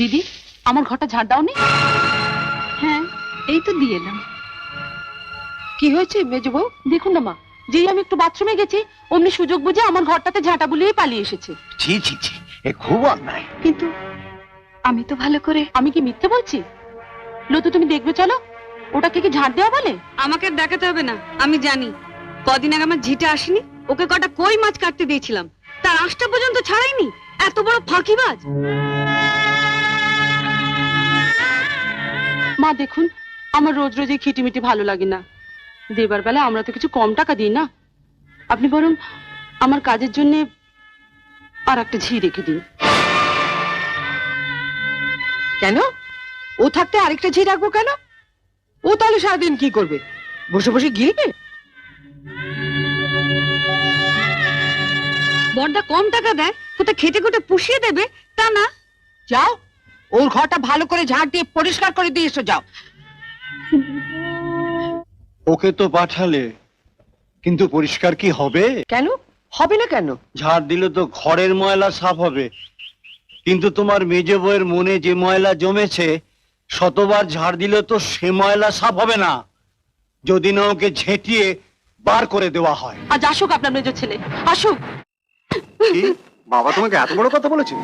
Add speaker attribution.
Speaker 1: দিদি, আমার ঘরটা ঝাড় দাওনি?
Speaker 2: হ্যাঁ, এই তো দিয়ে এলাম। কি হয়েছে মেজ বউ?
Speaker 1: দেখুন না মা, যেই আমি একটু বাথরুমে গেছি অমনি সুযোগ বুঝে আমার ঘরটাতে ঝাঁটা বুলিয়ে পালিয়ে এসেছে।
Speaker 3: ছি ছি ছি, এ খুব অন্যায়।
Speaker 2: কিন্তু আমি তো ভালো করে।
Speaker 1: আমি কি মিথ্যে বলছি? লতু, তুমি দেখবে চলো, ওটাকে কি ঝাঁট দেওয়া বলে?
Speaker 4: আমাকে দেখাতে হবে না, আমি জানি। কদিন আগে আমার ঝিটা আসেনি, ওকে কটা কই মাছ কাটতে দিয়েছিলাম, তার আঁশটা পর্যন্ত ছাড়াইনি। এত বড় ফাঁকিবাজ।
Speaker 1: মা দেখুন, আমার রোজ রোজ এই খিটিমিটি ভালো লাগে না। দেবার বেলা আমরা তো কিছু কম টাকা দিই না। আপনি বরং আমার কাজের জন্য আর একটা ঝি রেখে দিন।
Speaker 2: কেন? ও থাকতে আরেকটা ঝি রাখবো কেন? ও তাহলে সারাদিন কি করবে? বসে বসে গিলবে?
Speaker 4: বড়দা কম টাকা দেয়, কোথায় খেটে খুটে পুষিয়ে দেবে তা না।
Speaker 2: যাও, ওর ঘরটা ভালো করে ঝাড় দিয়ে পরিষ্কার করে দিয়ে এসো, যাও।
Speaker 3: ওকে তো পাঠালে, কিন্তু পরিষ্কার কি হবে?
Speaker 2: কেন হবে না? কেন?
Speaker 3: ঝাড় দিলে তো ঘরের ময়লা সাফ হবে, কিন্তু তোমার মেজে বউয়ের মনে যে ময়লা জমেছে, শতবার ঝাড় দিলে তো সে ময়লা সাফ হবে না, যদি না ওকে ঝেঁটিয়ে বার করে দেওয়া হয়।
Speaker 1: আজ আসুক আপনার মেজর ছেলে, আসুক।
Speaker 3: কি? বাবা তোমাকে এত বড় কথা বলেছে?